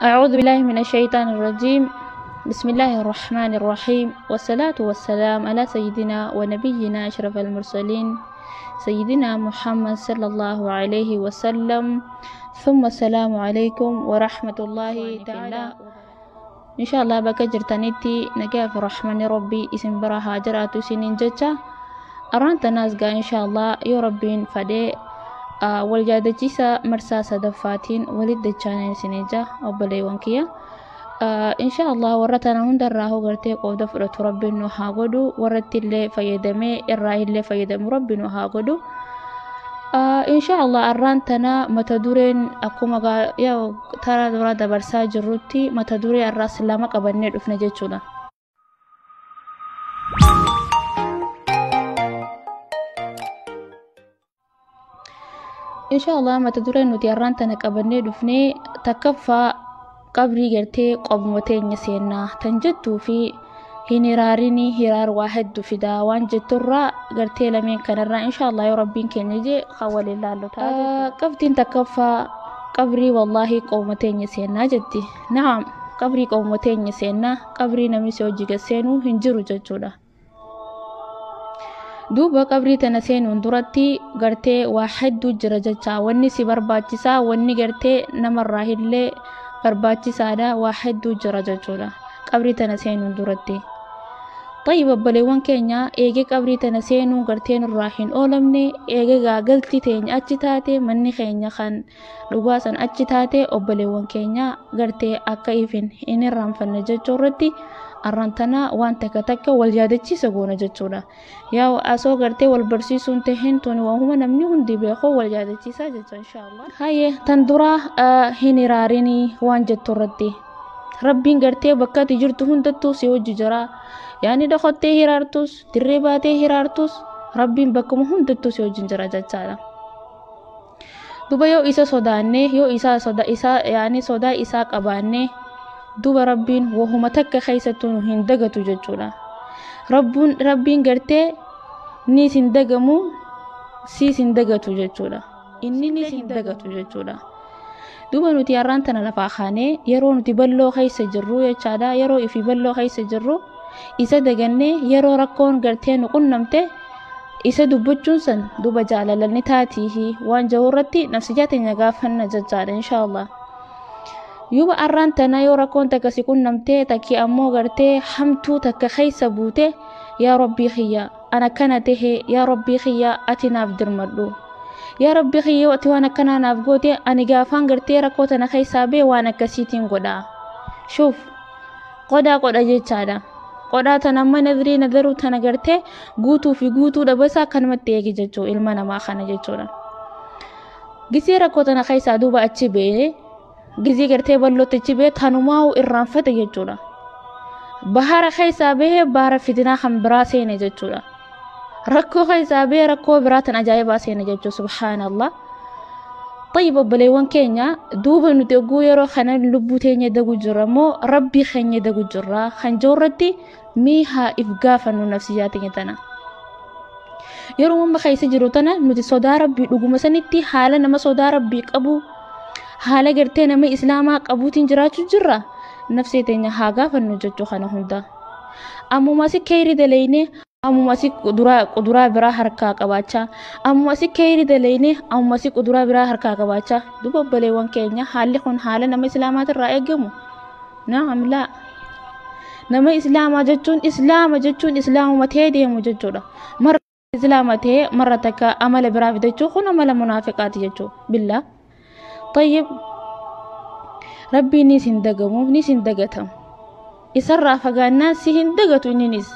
أعوذ بالله من الشيطان الرجيم. بسم الله الرحمن الرحيم، والصلاة والسلام على سيدنا ونبينا أشرف المرسلين سيدنا محمد صلى الله عليه وسلم، ثم السلام عليكم ورحمة الله تعالى. إن شاء الله بك جرتانيتي نجاف الرحمن ربي اسم براها جراتو سنين جتا أرانت نازقا إن شاء الله يا ربين فدي والجادة جيسا مرسا صدفاتين ولد جانين سنيجا أبلي وانكيا إن شاء الله ورتنا هندر راهو غرتي قود فرت ربي نوها غدو ورت اللي فيدمي الراي اللي فيدم ربي نوها غدو إن شاء الله أرانتنا متدورين أقوم يا ترى دورا دبرسا جروتي متدوري الراس لما قبلني رفنا جتشونا. إن شاء الله متدورين نتي أرانتنا قبلني رفني تكفى قبري قرتي قبمتين يسينا تنجدو في هنراريني هرار واحد في داوان جتورا قرتي لمن كنرا إن شاء الله يا ربين كنجي خوال الله تعالى قفتين تكفى قبري والله قومتين يسينا جدي. نعم قبري قومتين يسينا قبري نمسي وجيك سينو هنجرو ججولا دوبا قبري تنسينو اندرتي قرتي واحد جرى ججا واني سبرباتيسا واني قرتي نمر راهلي barbaachisaadha waa hedduu jira jechuudha qabrii tana seenuu duratti. طيب بلوان كينيا إيجي قبري تنسينو قرتين الراحين أولمني إيجي غاقلتي تين أجتاتي مني خينيا خان لغاسا أجتاتي وبلوان كينيا قرتي أكايفين إني رانفن ججورتي أرانتنا وان تكتك والجادتي سقونا ججورا ياو أسو قرتي والبرسيسون تهين توني وهما نمني هندي بيخو والجادتي ساجت إن شاء الله. هاي تندرا هيني راريني وان جتورتي ربين قرتي بكاتي جرتو هندتو سيوجي جرا يعني دخلتي هيرارتوس تريباتي هيرارتوس ربين بكم هندتو سيوجي جرا جتالا دوبا يو إسا صداني يو إسا صدا إسا يعني صدا إسا قباني دوبا ربين وهما تك خيستون هندقتو ججولا ربين قرتي ني سندقمو سي سندقتو ججولا إني سندقتو ججولا دوبا نتي أرانتنا لفاخاني يرو نتي بلو خيس جرو يچادا يرو إفي بلو خيس جرو إسا دغني يرو ركون قرتين قنمته إسا دبجون سن دوبا جالالني تاتيه وان جورتي نفسجاتي نغافن ججادا إن شاء الله. يوبا أرانتنا يو ركون تكسي قنمته تكي أمو قرتي حمتو تك خيس بوته يا ربي خيا أنا كانته يا ربي خيا أتنا بدر مدو يا ربي خيا وقت وانا كنا نافقوتي أني غافان قرتي ركوتنا خيسابي وانا كسيتين قدا شوف قدا جيتشادا قدا تنما نذري نذرو تنقرتي قوتو في قوتو دبسا كنمت تيجي ججو إلمانا ما خانا ججونا قسي ركوتنا خيسا دوبا أتشبه قسي قرتي بلو تجبه تنماو إرانفت ججونا بحار خيسابه بحار فتنا خمبراسين ججونا ركو خيسابه ركو براتن أجايبا سين ججو سبحان الله. طيب بليوان كينيا دوبا نتيقو يرو خانا لبوتين يدقو جرمو ربي خين يدقو جرا خان جورتي ميها إفقافا نفسياتي يتنا يرو مما خيس جروتنا نتي صدا ربي لغو مسانيتي حالا نما صدا ربي قبو حالا قرتي نما إسلاما قبو تنجراتو جرا نفسيتين حاقافا نججو خانا هندا أمو ماسي كيري دليني أمو ماسي قدرا برا حركا قباچا أمو ماسي كيري دليني أمو ماسي قدرا برا حركا قباچا دوبا بليوان كينيا حالي خون حالا نما إسلامات الرأي قمو. نعم لا نما إسلام جتون إسلام متهدي مججولا مرة إسلامته مرة تكا أمل برا فيدجو خون أمل منافقات ججو بالله. طيب ربي نيسين دقمو نيسين دقتهم إسرع فقانا سيهن دقتو نينيس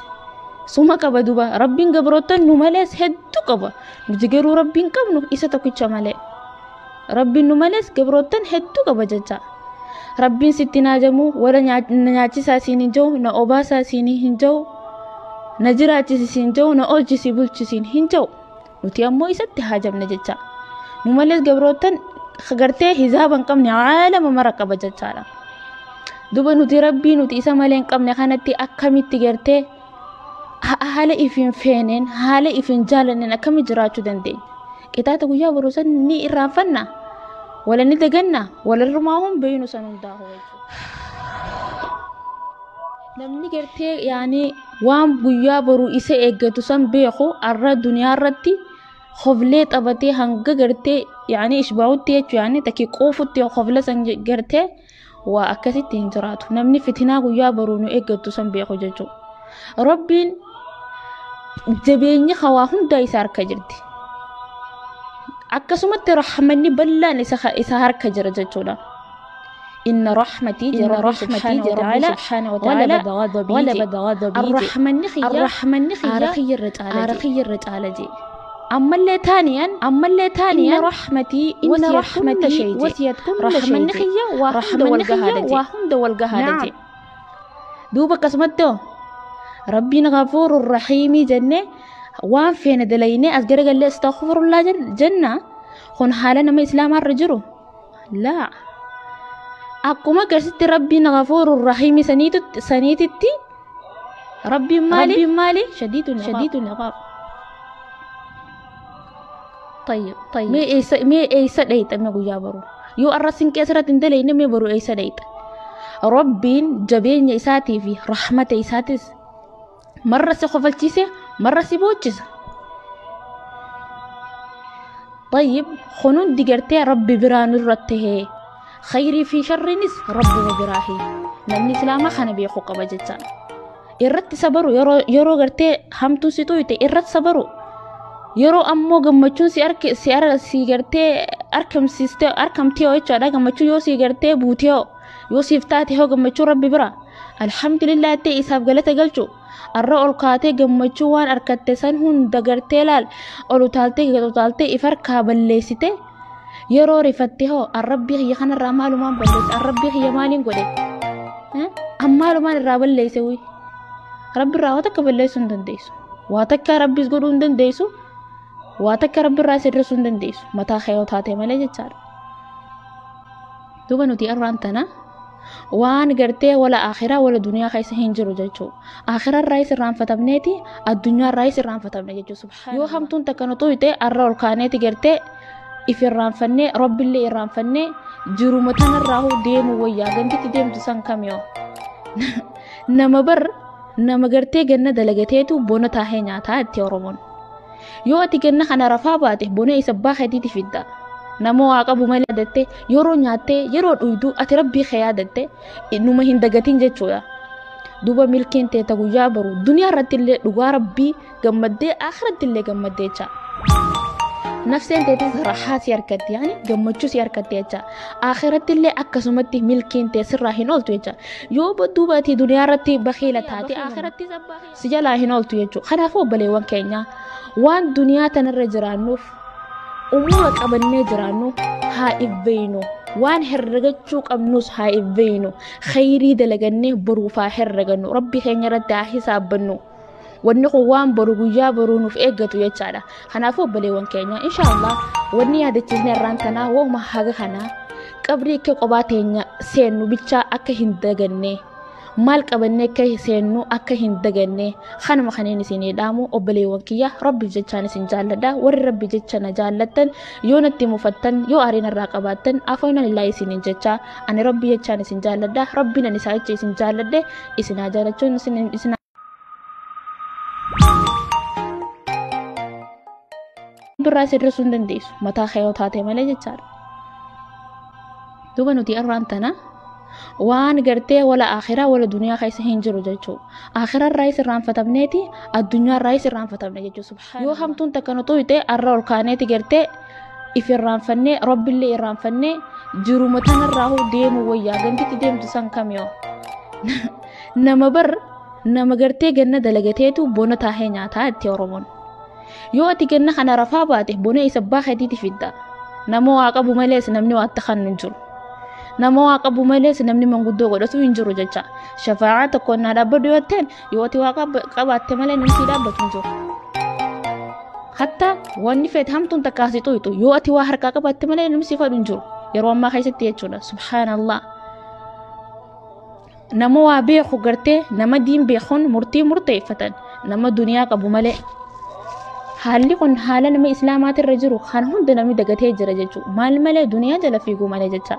سوما قبا دوبا ربين قبروتن نماليس هدو قبا نجيرو ربين قبنو إسا تكوچا مالي ربين نماليس قبروتن هدو قبا ججا ربين ستنا جمو ولا نياتي ساسيني جو نا أوبا ساسيني هنجو نجراتي سينجو نا أوجي سيبولچي سين هنجو نتي أمو إسا تهاجم نججا نماليس قبروتن خغرتي حزابا قمني عالم مرقبا ججا دوبا نتي ربي نتي إسا مالين قمني خانتي أكامي تغرتي haala ifin feeneen haala ifin jaalaneen akkami jiraachuu dandeenya qixaata guyyaa boruusan ni irraanfanna wala ni daganna wala irrumaa hun beeynu san hundaa namni gartee yaani waan guyyaa boru isa eeggatu san beeku arra duniyaa irratti hoflee taphatee hanga gartee yaani ishbaa'utti jechuun yaani takki quufutti hofla san gartee waa akkasitti hin jiraatu namni fitinaa guyyaa boru nu eeggatu san beeku jechuudha. Rabbiin jabeenyi hawaa hunda isa harka jirti. Akkasumatti rahmanni bal'aan isa harka jira jechuudha. إن رحمتي جرى سبحانه وتعالى ولا بغضبي الرحمن خيا أرخي الرجال جي أما اللي ثانيا إن رحمتي وسيت كل رحمن خيا وهم دول جهاد جي دوبا قسمته ربنا غفور الرحيم جنة وان فين دليني أذكر قال لي استغفر الله جنة خن حالنا ما إسلام الرجل لا أقوم كرست ربنا غفور الرحيم سنيتتي ربي مالي شديد العقاب طيب مي ايسا ديت امي جابرو يو الرسن كسرت اندلي نمي برو ايسا ديت ربين جبين يساتي في رحمة يساتس مرة سخفلتيسه مرة سيبوتشس طيب خنون ديجرتي ربي بران الرته خيري في شر نس ربي وبراهي نمني سلاما خنا بيخو قبجتا irratti sabaru yeroo gartee hamtuu si tuyte irratti sabaru yeroo ammoo gammachuun si gartee arkamtee jechuudha gammachuu yoo si gartee buutee yoo siif taate hoo gammachuu rabbi bira alhamdulillah ta'e isaaf galata galchu arra ol kaatee gammachuu waan arkatte san hunda gartee laal ol utaaltee ifarkaa balleessite yeroo rifatte hoo arrabbii xiyya kanarraa maalumaan balleesse arrabbii xiyya maaliin godhe ammaalumaan irraa balleesse wi rabbi irraa waa takka balleessuu hin dandeessu waa takka rabbiis godhuu hin dandeessu waa takka rabbi irraa sirreessuu hin dandeessu mataa kee taate malee jechaadha. Duuba nuti irraan tana waan gartee wala akhiraa wala duniyaa keessa hin jiru jechuu akhiraa irraa irraanfatamneeti addunyaa irraa irraanfatamne jechuu subhaan yoo hamtuun takka nu tuyte arra ol kaaneeti gartee if irraanfannee rabbillee irraanfannee jiruma tanarraa deemu wayyaa gantitti deemtu san kamiyoo nama gartee ganna dalagateetu bona taahee nyaataa itti oromoon yoo ati ganna kana rafaa baate bona isa baaketiiti fidda nama waa qabu malee yaadatte yeroo nyaattee yeroo dhuydu ati rabbii kee yaadatte numa hin dagatin jechuudha. Duuba milkiin teeta guyyaa baru duniyaa irratti illee dhugaa rabbii gammaddee akhiratti illee gammaddee jecha nafseen teetis raahaa si harkatti yaani gammachuu si harkatti jecha akhiratti illee akkasumatti milkiin tee sirraa hin ooltu jecha yoo duuba ati duniyaa irratti bakhiila taate akhiratti si jalaa hin ooltu jechuudha. Kanaafuu obboleewwan keenya waan duniyaa tanarra jiraannuuf umura qabannee jiraannu haa ifbeeynu waan herregachuu qabnus haa ifbeeynu khayrii dalagannee boruuf haa herregannu rabbi keenya irratti haa hisaabbannu wanni kun waan boru guyyaa boruu nuuf eeggatu jechaadha. Kanaafuu obboleewwan keenya inshallah wanni yaadachiisne irraan tanaa wooma haga kanaa qabrii kee qophaa teenya seennu bichaa akka hin daganne maal qabannee akka seennu akka hin daganne kanuma kaneen isinii dhaamu obboleewwan kiyya rabbi jechaan isin jaalladha warri rabbi jecha na jaallattan yoo natti mufattan yoo aariin irraa qabaattan afaan lillahi isinin jecha ani rabbi jechaan isin jaalladha rabbiin ani isaa jecha isin jaalladhe isinaa jaalachuun isin birraa sirreessuu hin dandeessu mataa kee taate malee jechaadha. Duuba nuti irraan tana waan gartee wala akhiraa wala duniyaa keessa hin jiru jechuudha. Akhiraa irraa irraanfatamneeti addunyaa irraa irraanfatamne jechuudha subhaan yoo hamtuun takka nu tuyte arra ol kaaneeti gartee if irraanfannee rabbillee irraanfannee jiruma tanarraa deemu wayyaa gantitti deemtu san kamiyoo nama gartee ganna dalagateetu bona taahee nyaataa itti oromoon yoo ati ganna kana rafaa baate bona isa baaketiiti fidda nama waa qabu malees namni waa takkan hin jiru nama waa qabu malees namni manguddoo godhatu hin jiru jecha shafaa'a tokko na dhaabbadhu yoo ta'en yoo ati waa qabaatte malee namni dhaabbatu hin jiru hatta wanni feet hamtuun takkaasi tuytu yoo ati waa harkaa qabaatte malee namni si fadhu hin jiru yeroo ammaa keessatti jechuudha subhaanallah. Nama waa beeku gartee nama diin beekuun murteeffatan nama duniyaa qabu malee haalli kun haala nama islaamaatirra jiru kan hunda namni dagatee jira jechuudha maal malee duniyaa jala fiiguu malee jecha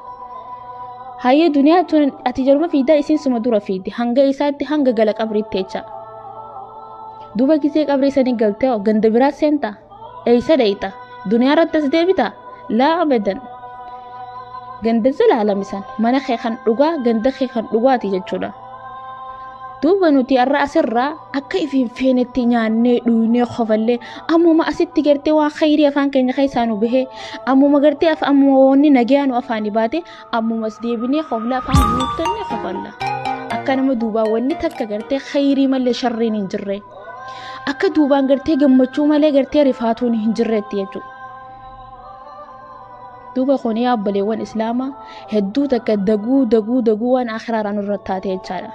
hayya duniyaa tun ati jaruma fiidaa isin suma dura fiidi hanga isaatti hanga gala qabriitti jecha duba gisee qabrii sanii galtee ganda biraa seenta eeysa dheeyta duniyaa irratti as deebita laa abadan ganda zalaalamisan mana kee kan dhugaa ganda kee kan dhugaati jechuudha duuba nuti arra asirraa akka ifiin feenetti nyaannee dhuunee qofallee ammuma asitti gartee waan khayrii afaan keenya keessaa nu bahee ammuma gartee ammuma wanni nagaa nu afaani baate ammumas deebinee qofla afaan guuttannee qofalla akka nama duubaa wanni takka gartee khayrii malee sharriin hin jirre akka duubaan gartee gammachuu malee gartee rifaatuun hin jirreetti jechuudha duuba khonii abbaleewwan islaamaa hedduu takka daguu waan akhiraaraan irratti taate jechaadha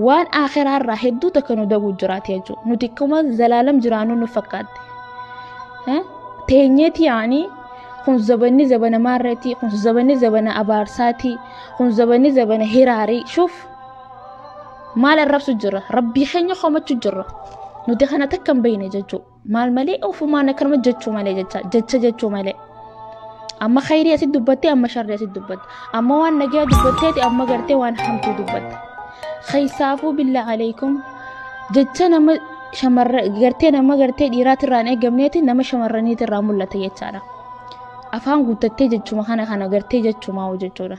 waan akhiraarraa hedduu takka nu daguu jiraate jechuudha nuti kuma zalaalam jiraanuu nu fakkaate teenyeeti yaani kun zabanni zabana maarreeti kun zabanni zabana abaarsaati kun zabanni zabana hiraarii shuf maal arrabsu jira rabbii keenya qomachu jira nuti kana takkan bayne jechuudha maal malee ofumaan akkanuma jechuu malee jecha jechuu malee amma khayrii asit dubbatte amma sharrii asit dubbatte amma waan nagaa dubbatteeti amma gartee waan hamtuu dubbatte khaysaafuu billaa alaykum jecha nama shamarra gartee nama gartee dhiiraatirraan eegamneeti nama shamarraniitirraa mul'ata jechaadha afaan guuttattee jechuma kana gartee jechumaa jechuudha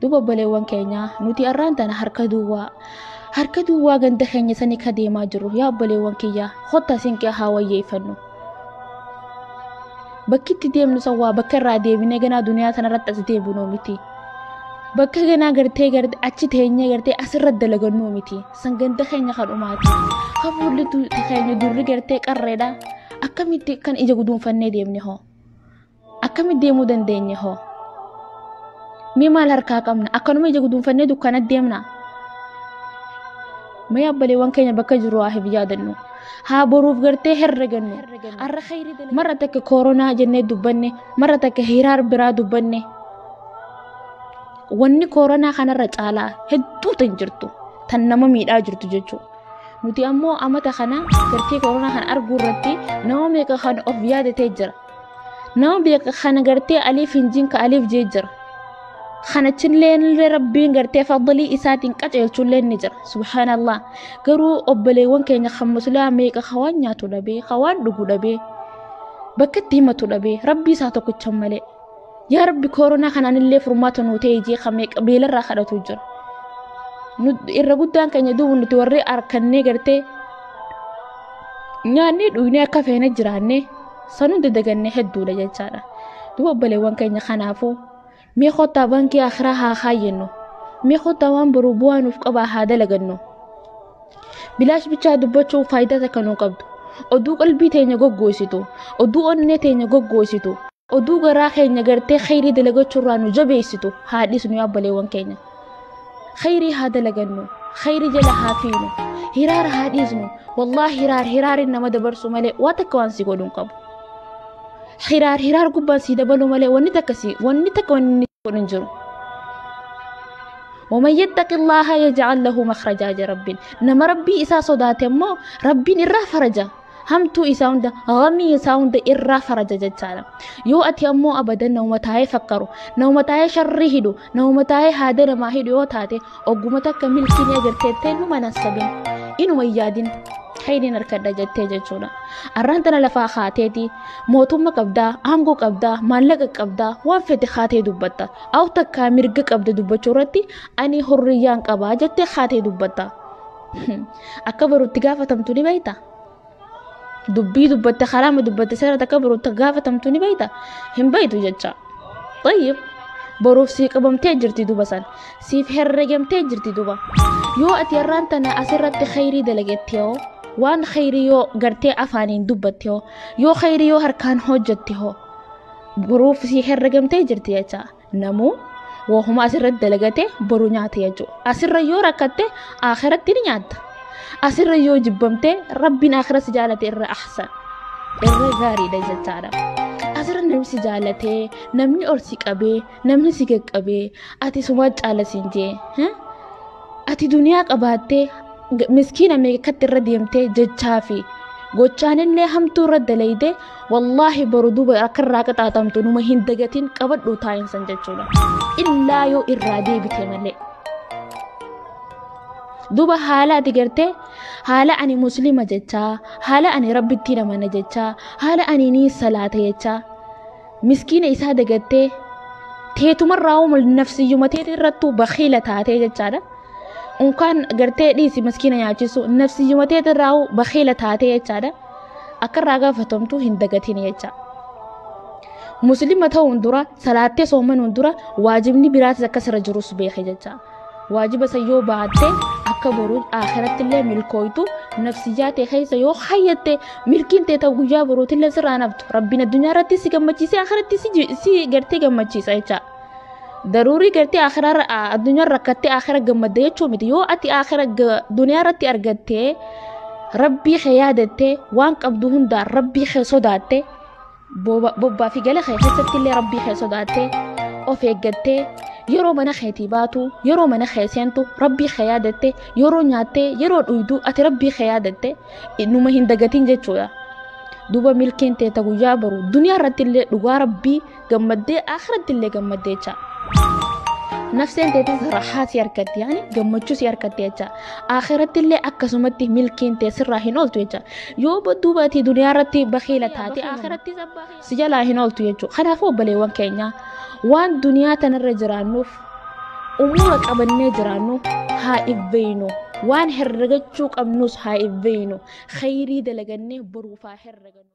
duuba baleewwan keenya nuti arraan tana harka duwwaa ganda keenya sanii ka deemaa jiru yaa baleewwan kiyyaa hotta sinqee haa wayyeeffannu bakkitti deemnu sawwaa bakka irraa deebinee ganaa duniyaa sanarratti as deebinuu miti bakka ganaa gartee achi teenyee gartee asirra dalagannuu miti san ganda keenya kan dhumaati hafuulli keenya durri gartee qarreedha akkamitti kan ija guduunfannee deemne hoo akkamitti deemuu dandeenye hoo mi maal harkaa qabna akkanuma ija guduunfannee dukkana deemna mee abbaleewwan keenya bakka jiru haa yaadannu haa boruuf gartee herregannu arra khayri marra takka koronaa jennee dubbanne marra takka hiraar biraa dubbanne wanni koronaa kanarra caalaa hedduu tan jirtu tan nama miidhaa jirtu jechuudha nuti ammoo amata kana gartee koronaa kan arguu irratti nama meeqa kan of yaadatee jira nama beeka kana gartee aliif hinjiin ka aliif jee jira kana chillee rabbiin gartee fadlii isaatiin qaceelchullee ni jira subhanallah garuu obboleewwan keenya kan muslimaa meeqa khawaan nyaatu dhabee khawaan dhuguu dhabee bakka itti himatu dhabee rabbii isaa tokkicha malee yaa rabbi koronaa kanaan illee furmaata nuu ta'e jee kan meeqa beelarraa kadhatu jira irra guddaan keenya duubu nuti warri arkannee gartee nyaannee dhuunee akka feene jiraannee sanuu dadagannee hedduudha jechaadha duuba obboleewwan keenya kanaafuu mee khota banki akhira haa khaayinno mee khota waan baruu bu'aa nuuf qabaa haa dalagannu bilaash bichaa dubbachuu faayidaa takka nuu qabdu oduu qalbii teenya goggoositu oduu onnee teenya goggoositu oduu garaa keenya gartee khayrii dalagachuurraa nu jabeessitu haa dhisnu yaa obboleewwan keenya khayrii haa dalagannu khayrii jala haa fiinu hiraar haa dhisnu wallahi hiraarin nama dabarsu malee waa takka waan si godhuun qabu hiraar gubbaan si dabalu malee wanni takka godhin jiru ومن يتق الله يجعل له مخرجا ربين نما ربي إسا صدات مو ربين إرى فرجا همتو إساوند غمي إساوند إرى فرجا جتالا يو أتي أمو أبدا نومتاي فكروا نومتاي شرهدو نومتاي هادر ما هدو يوتاتي وقومتك ملكين يجرتين ومناسبين إنو ميادين خيرين أركدا جتة جتولا أرانتنا لفا خاتيتي موتوما قبدا أنغو قبدا مالك قبدا وانفتي خاتي دبتا أو تكا مرق قبدا دبچورتي أني حريان قبا جتة خاتي دبتا أكبرو تقافة تمتوني بيتا دبي دبتا خرام دبتا سيرا تكبرو تقافة تمتوني بيتا هم بيتو جتشا طيب بروف سيك أبام تجرتي دوبا سان سيف هرقم تجرتي دوبا يو أتي أرانتنا أسرت خيري دلقيتيو وان خيريو غرتي افانين دبتيو يو خيريو هركان حجتيو بروف سي هرغمتي جرتي ياچا نمو وهما اسر دلغتي برو نياتي ياجو اسر يو ركتي اخرت نيات اسر يو جبمتي ربنا اخر سجالتي الر احسن الر غاري دجتادا اسر نم سجالتي نمني اورسي قبي نمني سيك قبي اتي سوما چاله سينجي اتي دنيا قباتي مسكينة ميكت الرديمتي ججافي gochaan illee hamtuu irra dalayde wallahi baru duuba akka irraa qaxaaxamtu numa hin dagatin qabadhu taa'insan jechuudha illaa yoo irraa deebite malee. Duuba haala ati gartee haala ani muslima jechaa haala ani rabbitti namana jechaa haala ani ni salaata jechaa miskiina isaa dagattee teetumarraa uumul nafsiyyuma teetii irrattuu bakhiila taatee jechaadha. Unkaan gartee dhiisi miskiina nyaachisu nafsiyyuma teetii irraa bakhiila taatee jechaadha. Akka irraa gaafatamtu hin dagatin jecha. Muslima ta'uun dura salaattee soomanuun dura waajibni biraatis akkasirra jirus beeke jecha. Waajiba sayyoo baattee akka boru akhiratti illee milkooytu nafsiyyaa ta'e keessa yoo hayyatte milkiin ta'e ta'u guyyaa boruutti illee sirraa naftu rabbiin addunyaa irratti si gammachiisee akhiratti si gartee gammachiisa jecha. Daruurii gartee akhira addunyaa rakkattee akhira gammadde jechuu miti yoo ati akhira duniyaa irratti argattee rabbii kee yaadattee waan qabdu hundaa rabbii kee sodaatte bobbaa fi gala kee keessatti illee rabbii kee sodaatte of eeggattee yeroo mana keetii baatu yeroo mana kee seentu rabbii kee yaadatte yeroo nyaatte yeroo dhuydu ati rabbii kee yaadatte numa hin dagatin jechuudha. Duuba milkiin ta'e ta guyyaa baru duniyaa irratti illee dhugaa rabbii gammaddee akhiratti illee gammaddee jecha. Nafseen teetis raahaa si harkatti yaani gammachuu si harkatti jecha. Akhiratti illee akkasumatti milkiin ta'e sirraa hin ooltu jecha. Yoo duuba ati duniyaa irratti bakhiila taate akhiratti si jalaa hin ooltu jechuudha. Kanaafuu obboleewwan keenya waan duniyaa tanarra jiraannuuf umuura qabannee jiraannu haa ibbeeynu waan herregachuu qabnus haa ibbeeynu khayrii dalagannee boruuf haa herregannu.